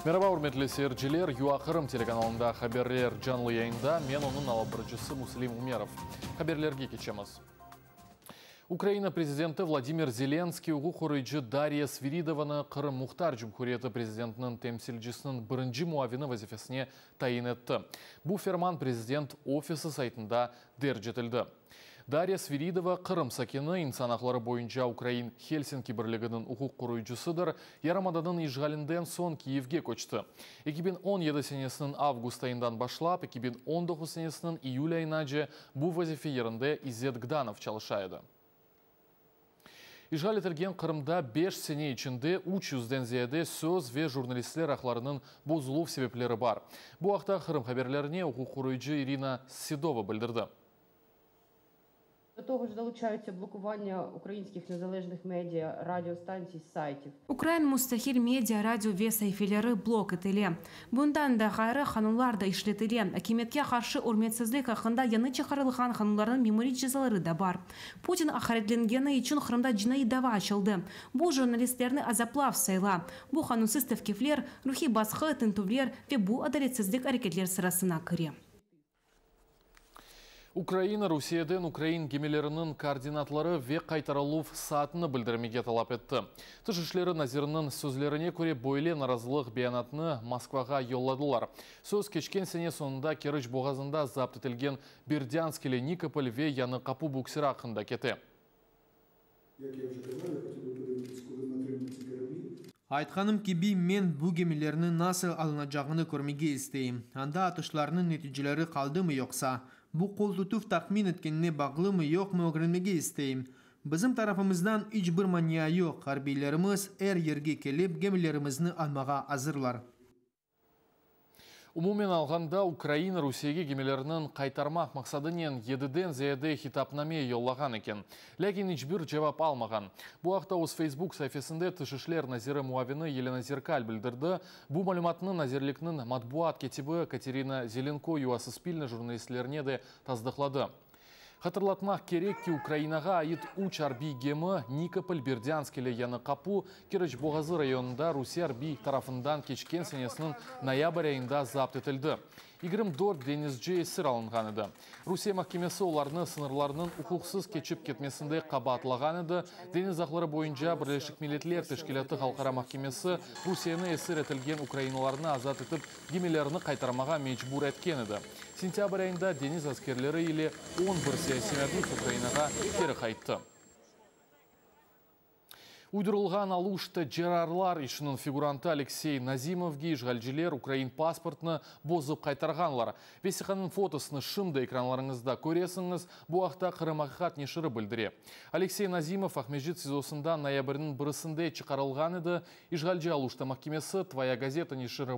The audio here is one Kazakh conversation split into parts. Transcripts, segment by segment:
Merhaba hürmetli seyirciler, Yuva Kırım telekanalında haberler canlı yayında. Men onun alabırıcısı Muslim Umerov. Haberlerге geçemiz. Украина президенті Владимир Зеленский ұғы құрыйжы Дарья Свиридованы Қырым Мұхтар Жүмхуреті президентінің темсілжісінің бірінші муавины вазифесіне тайын етті. Бұл ферман президент офисі сайтында дәржетілді. Дарья Свиридова Қырым сакені инсан ақлары бойынша Украин Хельсинки бірлігінің ұқық құрыйжысыдыр. Ярамаданың ишғалінден сон Киевге көчті. 2017 сенесінің август айындан башлап, 2019 сенесінің июль айынажы бұл вазифе ерінде Изет Гданов çalışайды. Ижғал етілген Қырымда 5 сене ішінде 300-ден зияде сөз ве журналистлер ақларының бозулу себеплері бар. Бұл ақта Қырым хаберлеріне ұқық құрыйжы Ирина Седова білдірді. До того ж долучаються блокування українських незалежних медіа, радіостанцій, сайтів. Украин мустахил медиа, радио ве сайфелері блок етіле. Бұндан да ғайры ханулар да ішлетіле. Акиметке қаршы үрметсізлік ақында яны чықарылған ханулардың меморит жазалары да бар. Путин ақаретленгені үшін Қырымда жинайы дава ашылды. Бұл журналистерні азаплав сайла. Бұл ханусыз тәвкефлер, рухи басқы тінтувлер ве бұл адалетсізлік әрекетлер сырасына кіре. Украина Русияден Украин гемелерінің координатлары ве қайтарылув саатыны білдірмеге талап етті. Тышышлері назирінің сөзлеріне көре бойле наразылық биянатыны Москваға йолладылар. Сөз кешкен сене сонында Керіш боғазында запт етілген Бердянскелі Никополь ве яны қапу буксира ақында кете. Айтқаным кеби мен бұл гемелерінің насыл алынacağını көрмеге істейім. Анда атышларының нәтижелері қалды ма жоқса? Бұл қол тұтув тақмин еткеніне бағлы ма жоқ ма өңірмеге істейім. Bizim tarafımızdan hiç bir manya yok. Harbilerimiz er yerге келіп гемелерімізні алмаға азырлар. Умумен алғанда Украина Русияге гемелерінің қайтармақ мақсадынен 7-ден зияде хитапнаме йоллаған екен. Ләкин ешбір жауап алмаған. Бұл ақта өз Facebook сайфесінде тышышлер назиры муавины Елена Зеркаль білдірді. Бұл малюматының назирлікнің матбуат кетібі Катерина Зеленко юасы спильні журналистлеріне де таздықлады. Хатырлатмақ керек ки Украинаға айыт уч арби гемі Никополь Бердянскелі яны қапу Керіш Боғазы районында Русия арби тарафындан кешкен сенесінің ноябрь айында запт етілді. 24 денізже есір алынған еді. Русия махкемесі оларны сынырларының ұқықсыз кечіп кетмесінде қабатлаған еді. Дениз ақлары бойынша Бірлесік Миллетлер Тешкілеті халқара махкемесі Русияны есір етілген Украиналарны азат етіп, гемелеріні қайтармаға мечбур еткен еді. Сентябрь айында дениз аскерлері еле 11 саяси мәбіс Украинаға кері қайтты. Уйдырылған алушты жерарлар ішінің фигуранты Алексей Назимовге ишғалжилер Украин паспортны бозып қайтарғанлар. Весиханың фотосыны шымды экранларыңызда көресіңіз, бұл ақта Қырым ақиқат нешірі білдіре. Алексей Назимов Ахмежит СИЗОсында ноябрінің бірісінде чықарылған еді. Ишғалжи алушты махкемесі Твоя газета нешірі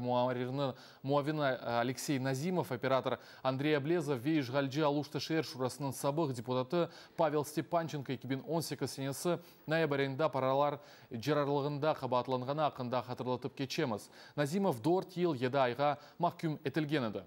муавина Алексей Назимов, оператор Андрей Облезов ве ишғалжи алушты шер шурасының сабық депутаты Павел Степанченко 2018 сенесі ноябрь айында паралар жерарлығында қабатланғаны ақында қатырлатып кечеміз. Назимов 4 ел 7 айға махкүм етілген еді.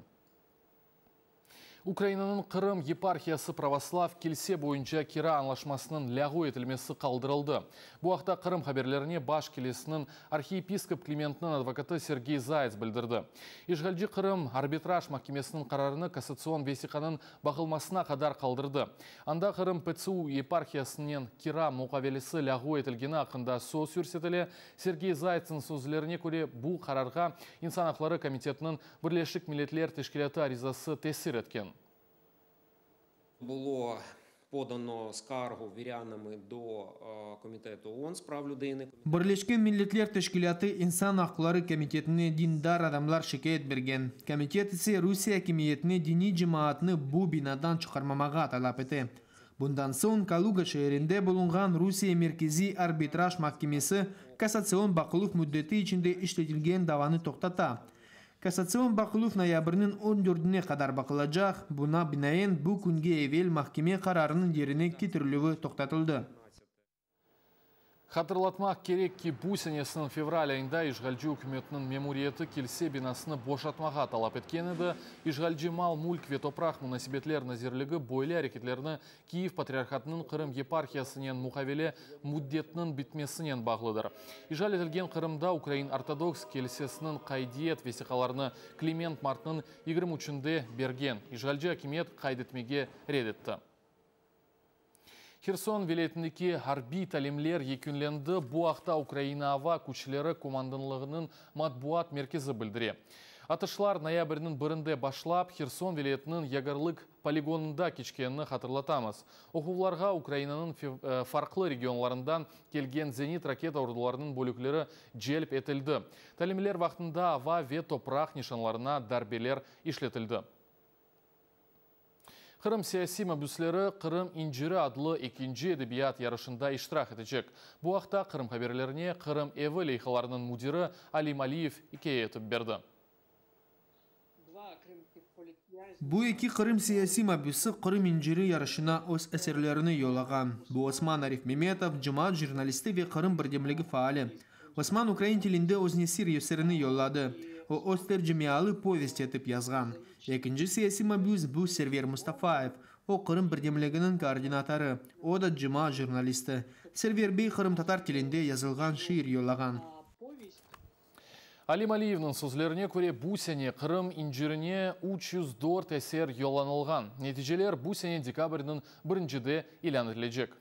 Украинаның Қырым епархиясы православ келсе бойынша кира анлашмасының ләғу етілмесі қалдырылды. Бұл ақта Қырым хаберлеріне баш келесінің архиепископ Климентінің адвокаты Сергей Заяц білдірді. Ишғалжи Қырым арбитраж махкемесінің қарарыны кассацион весиханың бағылмасына қадар қалдырды. Анда Қырым ПЦУ епархиясының кира мұқавелесі ләғу етілгені ақында сөз көрсетіле. Сергей Заяцын сөзлеріне көре бұл қарарға инсан ақлары комитетінің Бірлесік Миллетлер Тешкілеті аризасы тесір еткен. Було подано скаргу вірянами до Комітету ООН з прав людини. Бірлескен Миллетлер Тешкілеті инсан ақлары комитетіне диндар адамлар шикает берген. Комитет ise Русия кемиетіне дини жемаатны бұл бинадан шығармамаға талап еті. Bundan soң Калуга шерінде bulunған Русия меркези арбитраж махкемесі кассацион бақылық мүддеті ішінде işletilген davаны тоқтата. Kassasyon bakılıf ноябрның 14-ne kadar bakılacak. Buna binaen bu күнге evvel mahkeme kararının yerine getirilüğü toxtatıldı. Хатırlatmak керек ки бу сенесінің февраль айында Ишгалжи үкіметінің мемориеті келсе бинасыны бошатмаға талап еткені Ишгалжи мал мүлк ве топрақ мұнасибетлер назерлігі бойлы әрекетлеріні Киев патриархатының Қырым епархиясынен мұқавеле мүддетінің бітмесінен бағлыдыр. Ижал етілген Қырымда Украин ортодокс келсесінің қайдиет весиқаларыны Климент Мартның 23-де берген. Ишгалжи акимет қайдетмеге редетті. Херсон велетіндегі харби талемлер екінленді бұ ақта Украина-ава күшілері командынлығының матбуат меркезі білдіре. Атышлар ноябрінің бірінде башлап, Херсон велетінің ягарлық полигонында кечкенні хатырлатамыз. Оқуларға Украинаның фарқлы регионларындан келген зенит ракета ордыларының бөліклері желп етілді. Талемлер вақтында ава ве топрақ нишанларына дарбелер ишлетілді. Қырым саяси мәбүслері Қырым инжирі адлы екінші әдебият ярышында иштирак етecek. Бұл ақта Қырым хаберлеріне Қырым Евы лейхаларының мудирі Алим Алиев икея етіп берді. Бұл екі Қырым саяси мәбүсі Қырым инжирі ярышына өз әсерлеріні yolаған. Бұл Осман Ариф Меметов, жымаат журналисті ве Қырым бірдемлігі фаалі. Осман Украин тілінде өзнесір есеріні yolladı. O öz tercümeyalı povest etip yazgan. Ekinci siyasi mabuz bu Server Mustafaev. O Kırım Birdemliğinin koordinatörü. O da cuma jurnalisti. Server Bey Kırım Tatar tilinde yazılgan şiir yollagan. Алим Алиевның сөзлеріне көре бұл сене Қырым инжиріне 304 әсер yollanılған. Нәтижелер бұл сене декабрінің 1-де илан етілежек.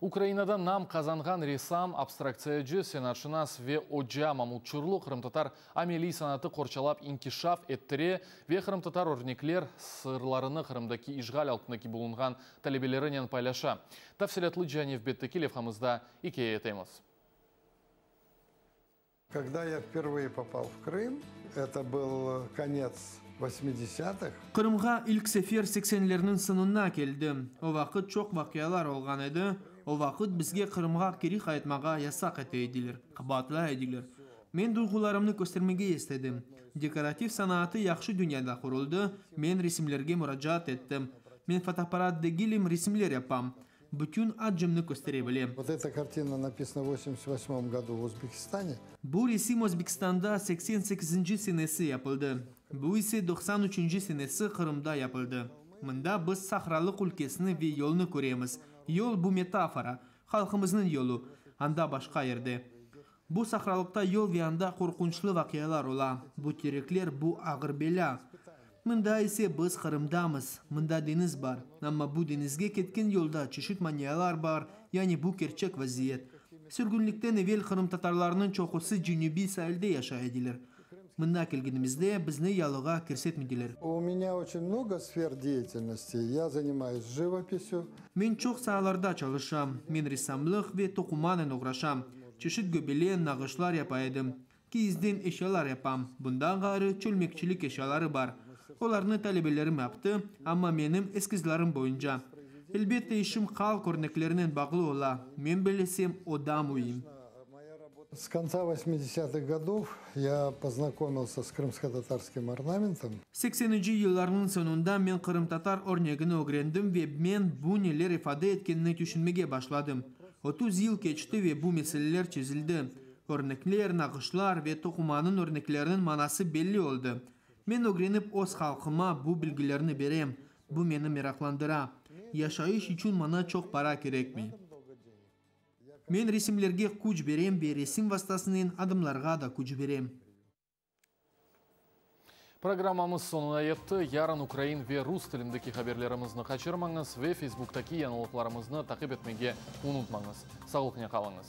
Украинадан нам қазанған ресам абстракцияжы сенатшынас ве оджа мамулчурлу Қырымтатар амели санаты қорчалап инкишаф еттіре ве Қырымтатар орнеклер сырларыны Қырымдаки ишғал алтынаки болынған талебелерінен пайлаша. Тафсилетлы Джанев беттеки левхамызда икея етеміз. Когда я впервые попал в Крым, это был конец 80-х. Kırımға ilk sefer 80'lerinin sınırına geldim. O vakit çok vakıyalar olgan edi. O vakit bizge Kırımға geri qaytmağa yasak edilir, qıbatla edilir. Men duygularımını göstermege istedim. Dekoratif sanatı yaxşı dünyada kuruldu. Men resimlerge müracaat ettim. Men fotoapparatda gelim resimler yapam. Bütün acımını gösterebilirim. Вот эта картина написана в 88 году в Узбекистане. Bu resim Özbekistan'da 88. senesi yapıldı. Bu ise 93. senesi Kırım'da yapıldı. Mında biz sahralık ülkesini ve yolunu görüyoruz. Yol bu metafora, halkımızın yolu, anda başka yerde. Bu sahralıkta yol ve anda korkunçlu vakıyalar ola. Bu terekler, bu ağır bela. Mında ise biz Kırım'damız. Mında deniz var. Ama bu denizge ketken yolda çeşit manyalar var. Yani bu gerçek vaziyet. Sürgünlükten evvel Kırım Tatarlarının çoğusu Cünubi sahilde yaşayadiler. Mında kelgenimizde bizni yalığa kirsetmediler. У меня очень много сфер деятельности. Я занимаюсь живописью. Men çok sahalarda çalışam. Men ressamlık ve tokumanla uğraşam. Çeşit göbeleğen nağışlar yapaydım. Kizden eşyalar yapam. Bundan gayrı çölmekçilik eşyaları var. Onlarını talebelerim yaptı ama benim eskizlerim boyunca. Elbette işim halk örneklerinin bağlı ola. Men bilesem odam uyum. С конца 80-х годов я познакомился с крымско-татарским орнаментом. 80. yılların sonunda men Kırım Tatar örneğini öğrendim ve men bu neler ifade etkenini düşünmeye başladım. 30 yıl geçti ve bu meseleler çözüldü. Örnekler, nağışlar ve tokumanın örneklerinin manası belli oldu. Men öğrenip öz halkıma bu bilgilerini vereyim. Bu beni meraklandıra. Yaşayış için bana çok para gerekmiyor. Men resimlerge güç vereyim ve resim vasıtasının adımlarga da güç vereyim. Программамыз sonuna yetті. Yarın Ukrain ve Rus tilindeki haberlerimizni kaçırmаңыз ve Facebook'taki yanılıklarımızны takip etmege unutmаңыз. Sağlıkla kalыңыз.